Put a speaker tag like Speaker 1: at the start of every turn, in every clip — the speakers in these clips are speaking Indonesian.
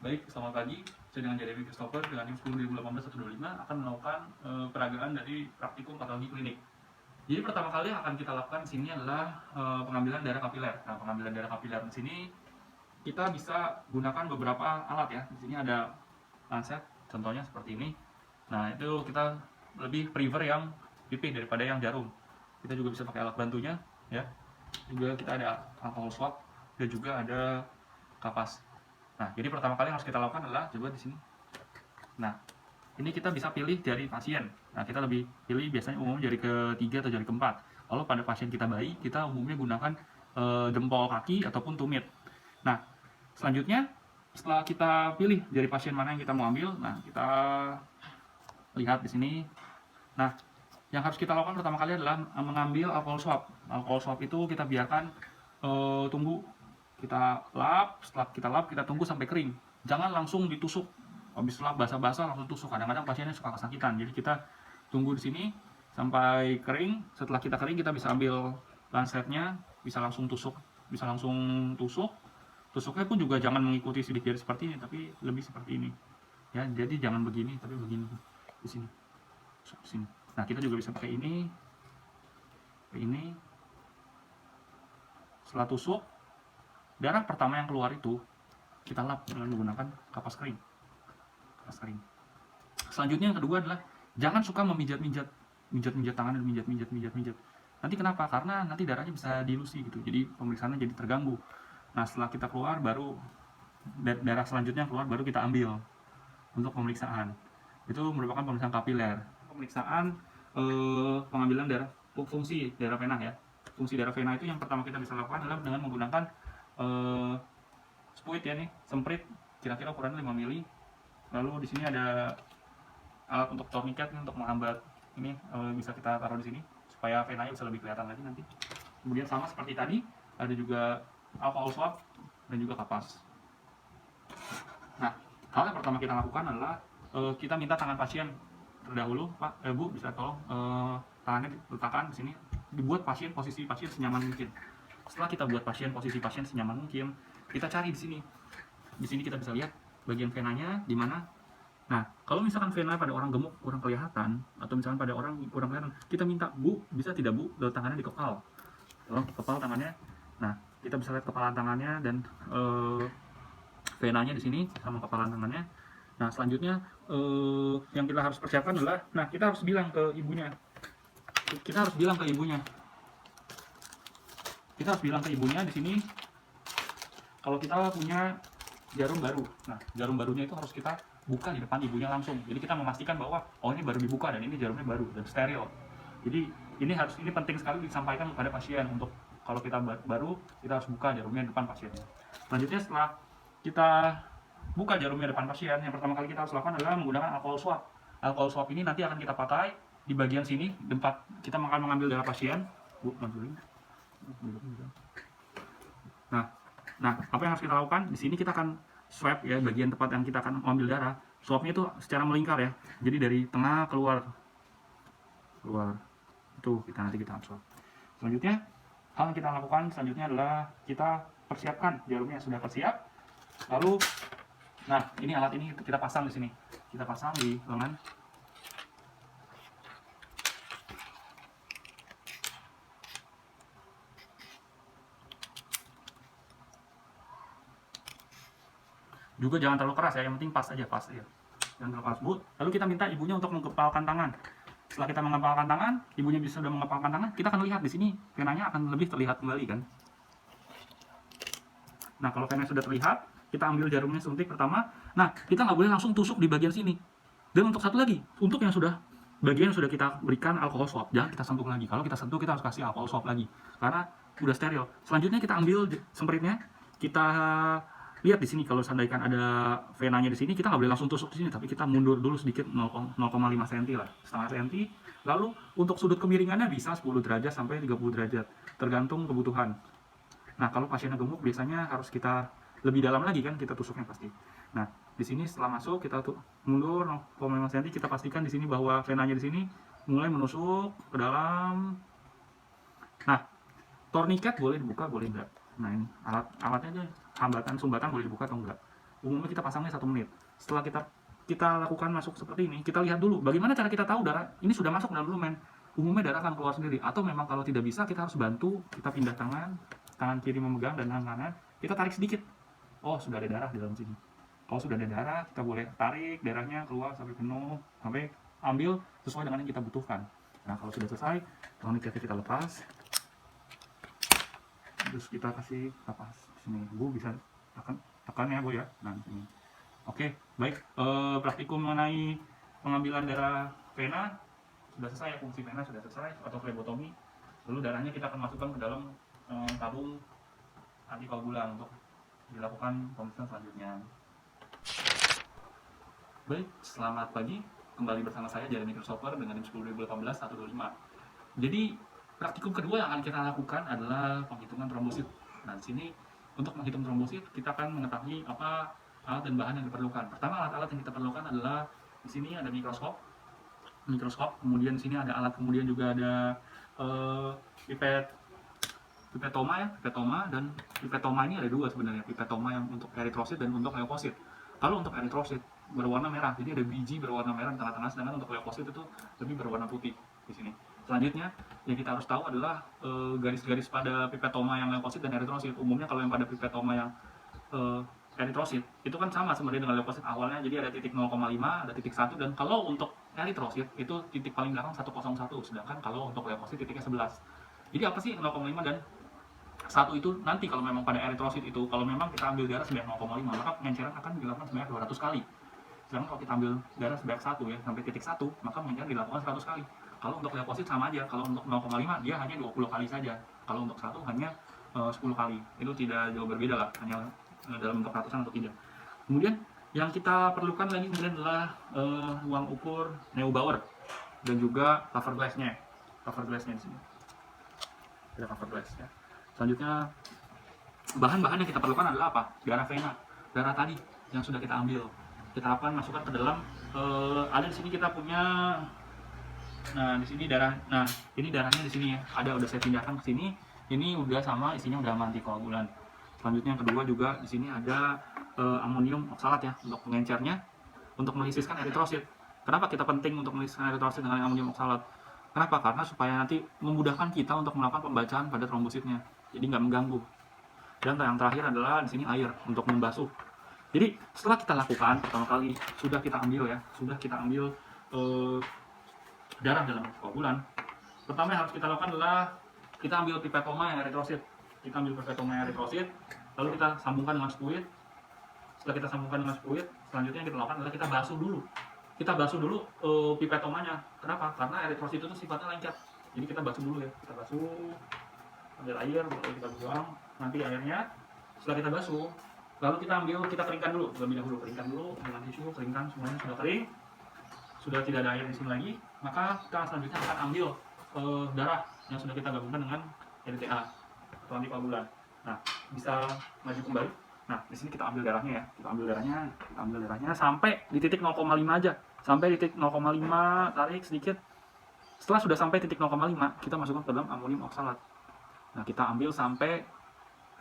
Speaker 1: Baik, selamat pagi. Saya dengan Jeremy Christopher dengan NIM 10.018-125 akan melakukan peragaan dari praktikum patologi klinik. Jadi pertama kali yang akan kita lakukan di sini adalah pengambilan darah kapiler. Nah, pengambilan darah kapiler di sini kita bisa gunakan beberapa alat ya. Di sini ada lancet, contohnya seperti ini. Nah, itu kita lebih prefer yang pipih daripada yang jarum. Kita juga bisa pakai alat bantunya ya. Juga kita ada alcohol swab dan juga ada kapas. Nah, jadi pertama kali yang harus kita lakukan adalah coba di sini. Nah, ini kita bisa pilih jari pasien. Nah, kita lebih pilih biasanya umumnya jari ketiga atau jari keempat. Kalau pada pasien kita bayi, kita umumnya gunakan jempol kaki ataupun tumit. Nah, selanjutnya setelah kita pilih jari pasien mana yang kita mau ambil, nah kita lihat di sini. Nah, yang harus kita lakukan pertama kali adalah mengambil alcohol swab. Alcohol swab itu kita biarkan tunggu, kita lap, setelah kita lap kita tunggu sampai kering. Jangan langsung ditusuk. Habis lap basah-basah langsung tusuk. Kadang-kadang pasiennya suka kesakitan. Jadi kita tunggu di sini sampai kering. Setelah kita kering kita bisa ambil lancetnya, bisa langsung tusuk, bisa langsung tusuk. Tusuknya pun juga jangan mengikuti sidik jari seperti ini, tapi lebih seperti ini. Ya, jadi jangan begini, tapi begini di sini. Di sini. Nah, kita juga bisa pakai ini. Setelah tusuk, darah pertama yang keluar itu kita lap dengan menggunakan kapas kering. Selanjutnya yang kedua adalah jangan suka memijat-mijat tangan dan mijat. Nanti kenapa? Karena nanti darahnya bisa dilusi gitu. Jadi pemeriksaannya jadi terganggu. Nah, setelah kita keluar baru darah selanjutnya keluar baru kita ambil untuk pemeriksaan. Itu merupakan pemeriksaan kapiler. Pemeriksaan pengambilan darah, fungsi darah vena ya. Fungsi darah vena itu yang pertama kita bisa lakukan adalah dengan menggunakan spuit ya nih, semprit kira-kira ukurannya 5 mili. Lalu di sini ada alat untuk tourniquet untuk menghambat ini, bisa kita taruh di sini supaya venanya bisa lebih kelihatan lagi nanti. Kemudian sama seperti tadi ada juga alcohol swab dan juga kapas. Nah, hal yang pertama kita lakukan adalah kita minta tangan pasien terdahulu, Pak, Bu, bisa tolong tangannya diletakkan di sini, dibuat posisi pasien senyaman mungkin. Setelah kita buat posisi pasien senyaman mungkin, kita cari di sini. Di sini kita bisa lihat bagian venanya di mana. Nah, kalau misalkan vena pada orang gemuk kurang kelihatan, atau misalkan pada orang kurang kelihatan, kita minta, Bu, bisa tidak Bu, tangannya di kepal. Tolong kepal tangannya. Nah, kita bisa lihat kepalan tangannya dan venanya di sini sama kepalan tangannya. Nah, selanjutnya yang kita harus persiapkan adalah, nah kita harus bilang ke ibunya. Kita harus bilang ke ibunya di sini kalau kita punya jarum baru. Nah, jarum barunya itu harus kita buka di depan ibunya langsung. Jadi kita memastikan bahwa oh ini baru dibuka dan ini jarumnya baru dan steril. Jadi ini penting sekali disampaikan kepada pasien untuk kalau kita baru kita harus buka jarumnya di depan pasiennya. Selanjutnya setelah kita buka jarumnya depan pasien, yang pertama kali kita harus lakukan adalah menggunakan alcohol swab. Alcohol swab ini nanti akan kita pakai di bagian sini, tempat kita akan mengambil darah pasien. Bu, manjulin. Nah, apa yang harus kita lakukan? Di sini kita akan swab ya, bagian tempat yang kita akan ambil darah. Swabnya itu secara melingkar ya. Jadi dari tengah keluar. Itu nanti kita swab. Selanjutnya, hal yang kita lakukan selanjutnya adalah kita persiapkan jarumnya sudah tersiap. Lalu, nah ini alat ini kita pasang di sini. Kita pasang di lengan. Juga jangan terlalu keras ya, yang penting pas aja. Jangan terlalu keras, Bu. Lalu kita minta ibunya untuk mengepalkan tangan. Setelah kita mengepalkan tangan, ibunya sudah mengepalkan tangan, kita akan lihat di sini venanya akan lebih terlihat kembali kan. Nah, kalau vena sudah terlihat, kita ambil jarumnya suntik pertama. Nah, kita nggak boleh langsung tusuk di bagian sini. Dan untuk satu lagi, untuk yang bagian yang sudah kita berikan alcohol swab, jangan kita sentuh lagi. Kalau kita sentuh, kita harus kasih alcohol swab lagi karena udah steril. Selanjutnya kita ambil sempritnya, kita lihat di sini kalau seandainya ada venanya di sini, kita nggak boleh langsung tusuk di sini, tapi kita mundur dulu sedikit 0,5 cm lah, setengah cm. Lalu untuk sudut kemiringannya bisa 10 derajat sampai 30 derajat, tergantung kebutuhan. Nah, kalau pasiennya gemuk biasanya harus kita lebih dalam lagi kan, kita tusuknya pasti. Nah, di sini setelah masuk kita mundur 0,5 cm, kita pastikan di sini bahwa venanya di sini mulai menusuk ke dalam. Nah, tourniquet boleh dibuka, boleh enggak. Nah, ini alatnya aja, sumbatan boleh dibuka atau enggak. umumnya kita pasangnya 1 menit. Setelah kita lakukan masuk seperti ini, kita lihat dulu bagaimana cara kita tahu darah ini sudah masuk dalam lumen. Umumnya darah akan keluar sendiri, atau memang kalau tidak bisa kita harus bantu, kita pindah tangan kiri memegang dan tangan kanan, kita tarik sedikit. Oh, sudah ada darah di dalam sini. Kalau sudah ada darah, kita boleh tarik darahnya keluar sampai penuh, sampai ambil sesuai dengan yang kita butuhkan. Nah, kalau sudah selesai, tourniquetnya kita lepas. Terus kita kasih kapas di sini. Bu bisa tekan ya, Bu ya. Nah, di sini. Oke, baik. Praktikum mengenai pengambilan darah vena sudah selesai ya, fungsi vena sudah selesai atau flebotomi. Lalu darahnya kita akan masukkan ke dalam tabung antikoagulan untuk dilakukan pemeriksaan selanjutnya. Baik, selamat pagi. Kembali bersama saya Jeremy Christopher dengan NIM 10.018.125. Jadi, praktikum kedua yang akan kita lakukan adalah penghitungan trombosit. Nah, di sini untuk menghitung trombosit kita akan mengetahui apa alat dan bahan yang diperlukan. Pertama, alat-alat yang kita perlukan adalah di sini ada mikroskop, kemudian di sini ada alat, kemudian juga ada pipetoma, dan pipetoma ini ada dua sebenarnya, pipetoma yang untuk eritrosit dan untuk leukosit. Kalau untuk eritrosit berwarna merah, jadi ada biji berwarna merah di tengah-tengah, sedangkan untuk leukosit itu lebih berwarna putih di sini. Selanjutnya yang kita harus tahu adalah garis-garis pada pipetoma yang leukosit dan eritrosit. Umumnya kalau yang pada pipetoma yang eritrosit itu kan sama sebenarnya dengan leukosit awalnya, jadi ada titik 0,5, ada titik 1, dan kalau untuk eritrosit itu titik paling belakang 101, sedangkan kalau untuk leukosit titiknya 11. Jadi apa sih 0,5 dan 1 itu? Nanti kalau memang pada eritrosit itu, kalau memang kita ambil darah sebanyak 0,5, maka pengenceran akan dilakukan sebanyak 200 kali. Sedangkan kalau kita ambil darah sebanyak 1 ya, sampai titik 1, maka pengenceran dilakukan 100 kali. Kalau untuk leukosit sama aja, kalau untuk 0,5 dia hanya 20 kali saja. Kalau untuk 1 hanya 10 kali. Itu tidak jauh berbeda lah, hanya dalam bentuk ratusan atau tidak. Kemudian yang kita perlukan lagi kemudian adalah ruang ukur Neubauer dan juga cover glass-nya. Cover glass-nya di sini. Ada cover glass ya. Selanjutnya bahan-bahan yang kita perlukan adalah apa? Darah vena, darah tadi yang sudah kita ambil. Kita akan masukkan ke dalam ada di sini kita punya. Nah, di sini darah. Nah, ini darahnya di sini ya. Ada, udah saya pindahkan ke sini. Ini udah sama, isinya udah antikoagulan. Selanjutnya yang kedua juga di sini ada amonium oksalat ya untuk pengencernya, untuk melisiskan eritrosit. Kenapa kita penting untuk melisiskan eritrosit dengan amonium oksalat? Kenapa? Karena supaya nanti memudahkan kita untuk melakukan pembacaan pada trombositnya, jadi nggak mengganggu. Dan yang terakhir adalah di sini air untuk membasuh. Jadi setelah kita lakukan pertama kali sudah kita ambil darah dalam koagulan. Pertama yang harus kita lakukan adalah kita ambil pipetoma yang eritrosit. Lalu kita sambungkan dengan spuit. Setelah kita sambungkan dengan spuit, selanjutnya yang kita lakukan adalah kita basuh dulu. Pipetomanya. Kenapa? Karena eritrosit itu sifatnya lengket. Jadi kita basuh dulu ya. Kita basuh, ambil air, lalu kita buang. Nanti airnya setelah kita basuh, lalu kita keringkan dulu terlebih dahulu. Keringkan dulu dengan tisu, keringkan semuanya sudah kering. Sudah tidak ada air di sini lagi, maka kita selanjutnya akan ambil darah yang sudah kita gabungkan dengan NTA atau antikoagulan. Nah, bisa maju kembali. Nah, di sini kita ambil darahnya ya. Kita ambil darahnya sampai di titik 0,5 aja. Sampai di titik 0,5, tarik sedikit. Setelah sudah sampai titik 0,5, kita masukkan ke dalam amonium oksalat. Nah, kita ambil sampai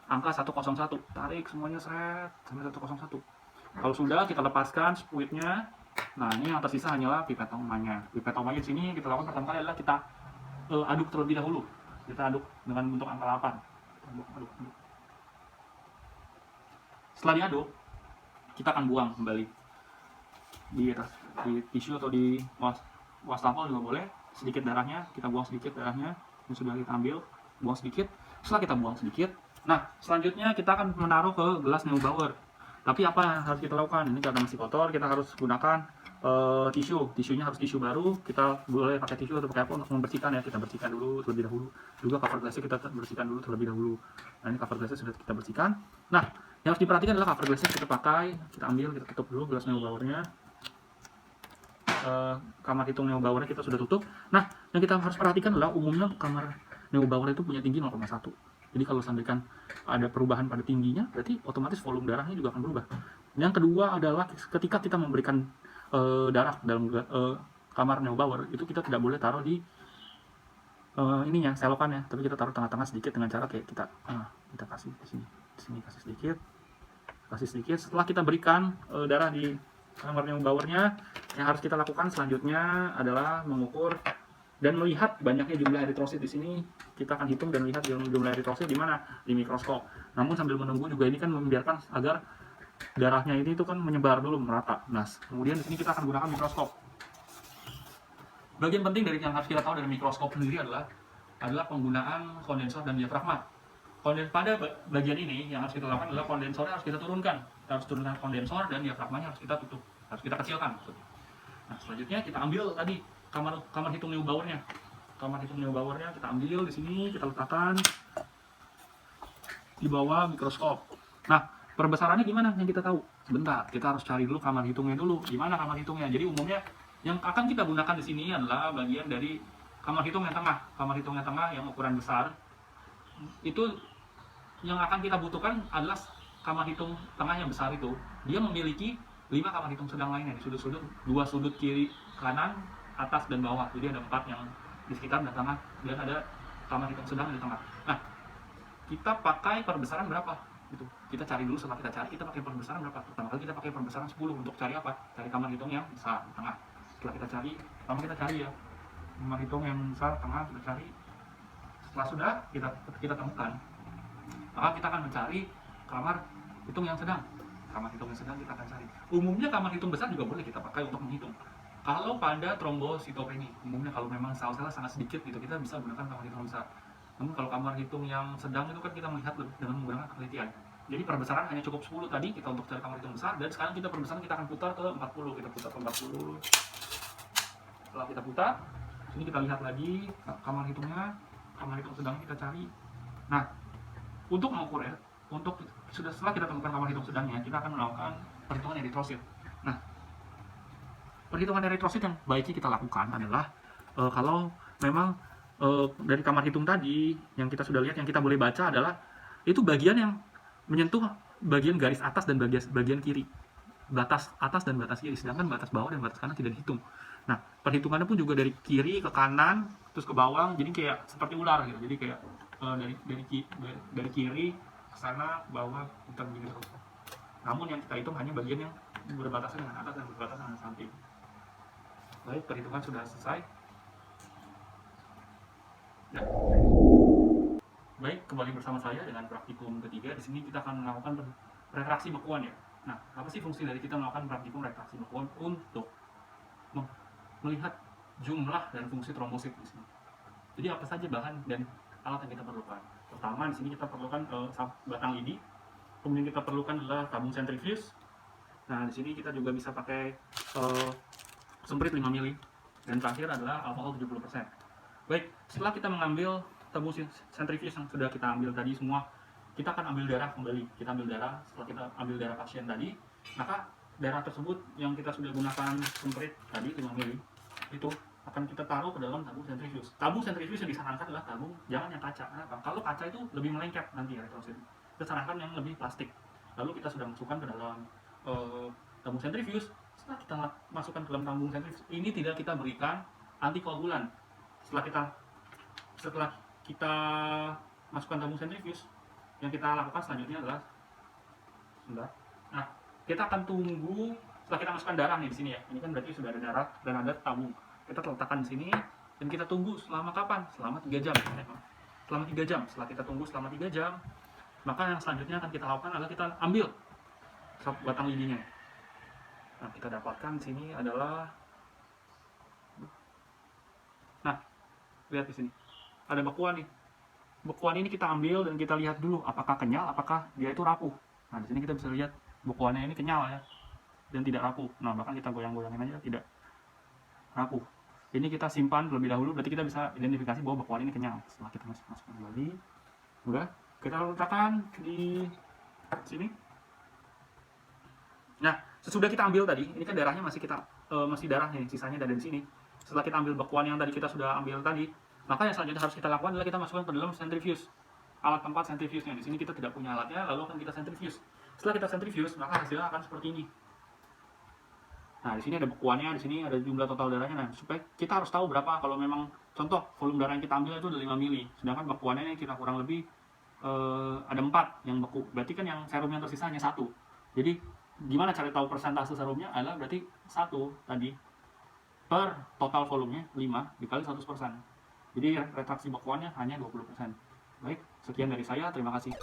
Speaker 1: angka 101. Tarik semuanya sampai 101. Kalau sudah, kita lepaskan spuitnya. Nah, ini yang tersisa hanyalah pipetomanya. Pipetomanya di sini kita lakukan pertama kali adalah kita aduk terlebih dahulu. Kita aduk dengan bentuk angka 8. Aduk. Setelah diaduk, kita akan buang kembali di tisu atau di wastafel juga boleh. Sedikit darahnya, kita buang sedikit darahnya yang sudah kita ambil, buang sedikit. Setelah kita buang sedikit, nah selanjutnya kita akan menaruh ke gelas Neubauer. Tapi apa yang harus kita lakukan? Ini karena masih kotor, kita harus gunakan tisunya harus tisu baru. Kita boleh pakai tisu atau pakai apa untuk membersihkan ya. Kita bersihkan dulu terlebih dahulu. Juga cover glassnya kita bersihkan dulu terlebih dahulu. Nah, ini cover glassnya sudah kita bersihkan. Nah, yang harus diperhatikan adalah cover glassnya kita pakai, kita ambil, kita tutup dulu gelas Neubauernya. Kamar hitung Neubauernya kita sudah tutup. Nah, yang kita harus perhatikan adalah umumnya kamar Neubauer itu punya tinggi 0,1. Jadi kalau seandainya ada perubahan pada tingginya, berarti otomatis volume darahnya juga akan berubah. Yang kedua adalah ketika kita memberikan darah dalam kamar Neubauer, itu kita tidak boleh taruh di ininya, selokannya, tapi kita taruh tengah-tengah sedikit dengan cara kayak kita kasih di sini kasih sedikit. kasih sedikit. Setelah kita berikan darah di kamar Neubauernya, yang harus kita lakukan selanjutnya adalah mengukur dan melihat banyaknya jumlah eritrosit. Di sini kita akan hitung dan lihat jumlah eritrosit di mana, di mikroskop. Namun sambil menunggu juga ini kan membiarkan agar darahnya ini itu kan menyebar dulu merata. Nah, kemudian di sini kita akan gunakan mikroskop. Bagian penting dari yang harus kita tahu dari mikroskop sendiri adalah penggunaan kondensor dan diafragma. Pada bagian ini yang harus kita lakukan adalah kondensornya harus kita turunkan. Kita harus turunkan kondensor dan diafragmanya harus kita tutup, harus kita kecilkan maksudnya. Nah, selanjutnya kita ambil tadi kamar hitung Neubauernya. Kamar hitung Neubauernya kita ambil di sini, kita letakkan di bawah mikroskop. Nah, perbesarannya gimana yang kita tahu? Sebentar, kita harus cari dulu kamar hitungnya dulu. Gimana kamar hitungnya? Jadi umumnya yang akan kita gunakan di sini adalah bagian dari kamar hitung yang tengah. Kamar hitung yang tengah yang ukuran besar. Itu yang akan kita butuhkan adalah kamar hitung tengah yang besar itu. Dia memiliki 5 kamar hitung sedang lainnya di sudut-sudut, 2 sudut kiri, kanan, atas dan bawah. Jadi ada 4 yang di sekitar dan tengah, dan ada kamar hitung sedang di tengah. Nah, kita pakai perbesaran berapa? Gitu. Kita cari dulu, setelah kita cari, kita pakai perbesaran berapa? Pertama kali kita pakai perbesaran 10 untuk cari apa? Cari kamar hitung yang besar di tengah. Setelah kita cari, pertama kita cari ya kamar hitung yang besar tengah, kita cari. Setelah sudah kita temukan, maka kita akan mencari kamar hitung yang sedang. Kamar hitung yang sedang kita akan cari. Umumnya kamar hitung besar juga boleh kita pakai untuk menghitung. Kalau pada trombositopeni, umumnya kalau memang sel-sel sangat sedikit gitu, kita bisa gunakan kamar hitung besar. Namun kalau kamar hitung yang sedang itu kan kita melihat dengan menggunakan penelitian. Jadi perbesaran hanya cukup 10 tadi kita untuk cari kamar hitung besar, dan sekarang kita perbesaran kita akan putar ke 40. Kita putar ke 40. Setelah kita putar, sini kita lihat lagi kamar hitungnya, kamar hitung sedang kita cari. Nah, untuk mengukur setelah kita temukan kamar hitung sedangnya, kita akan melakukan perhitungan eritrosit. Nah, perhitungan eritrosit yang baiknya kita lakukan adalah kalau memang dari kamar hitung tadi yang kita sudah lihat, yang kita boleh baca adalah itu bagian yang menyentuh bagian garis atas dan bagian kiri, batas atas dan batas kiri, sedangkan batas bawah dan batas kanan tidak dihitung. Nah, perhitungannya pun juga dari kiri ke kanan terus ke bawah, jadi kayak seperti ular gitu. Jadi kayak dari kiri ke sana ke bawah putar begini terus. Namun yang kita hitung hanya bagian yang berbatasan dengan atas dan berbatasan dengan samping. Baik, perhitungan sudah selesai. Ya. Baik, kembali bersama saya dengan praktikum ketiga. Di sini kita akan melakukan retraksi bekuan ya. Nah, apa sih fungsi dari kita melakukan praktikum retraksi bekuan? Untuk melihat jumlah dan fungsi trombosit di sini. Jadi apa saja bahan dan alat yang kita perlukan? Pertama, di sini kita perlukan batang lidi. Kemudian kita perlukan adalah tabung sentrifuge. Nah, di sini kita juga bisa pakai semprit 5 mili. Dan terakhir adalah alkohol 70%. Baik, setelah kita mengambil tabung sentrifuge yang sudah kita ambil tadi semua, kita akan ambil darah kembali. Kita ambil darah, setelah kita ambil darah pasien tadi, maka darah tersebut yang kita sudah gunakan semprit tadi 5 mili itu akan kita taruh ke dalam tabung sentrifuge. Tabung sentrifuge yang disarankan adalah tabung jangan yang kaca. Kenapa? Kalau kaca itu lebih melengket nanti eritrosit. Kita sarankan yang lebih plastik. Lalu kita sudah masukkan ke dalam tabung sentrifuge. Setelah kita masukkan ke dalam tabung sentrifuge, ini tidak kita berikan antikoagulan. Setelah kita masukkan tabung sentrifuge, yang kita lakukan selanjutnya adalah kita akan tunggu setelah kita masukkan darah nih di sini ya. Ini kan berarti sudah ada darah dan ada tabung. Kita letakkan di sini dan kita tunggu selama kapan? Selama 3 jam. Selama 3 jam. Setelah kita tunggu selama 3 jam, maka yang selanjutnya akan kita lakukan adalah kita ambil batang lidinya. Nah, kita dapatkan di sini adalah, nah, lihat di sini ada bekuan nih. Bekuan ini kita ambil dan kita lihat dulu apakah kenyal, apakah dia itu rapuh. Nah, di sini kita bisa lihat bekuannya ini kenyal ya dan tidak rapuh. Nah, bahkan kita goyang-goyangin aja tidak rapuh. Ini kita simpan terlebih dahulu, berarti kita bisa identifikasi bahwa bekuan ini kenyal. Setelah kita masukkan kembali, udah kita letakkan di sini. Nah, sesudah kita ambil tadi, ini kan darahnya masih darah nih, sisanya ada di sini. Setelah kita ambil bekuan yang tadi kita sudah ambil tadi, maka yang selanjutnya harus kita lakukan adalah kita masukkan ke dalam sentrifuge. Alat tempat sentrifuge-nya. Di sini kita tidak punya alatnya, lalu akan kita sentrifuge. Setelah kita sentrifuge, maka hasilnya akan seperti ini. Nah, di sini ada bekuannya, di sini ada jumlah total darahnya. Nah, supaya kita harus tahu berapa. Kalau memang contoh volume darah yang kita ambil itu ada 5 mili, sedangkan bekuannya ini kita kurang lebih ada 4 yang beku. Berarti kan yang serum yang tersisa hanya 1. Jadi gimana cara tahu persentase serumnya adalah berarti 1 tadi per total volumenya 5 dikali 100%. Jadi retraksi bekuannya hanya 20%. Baik, sekian dari saya, terima kasih.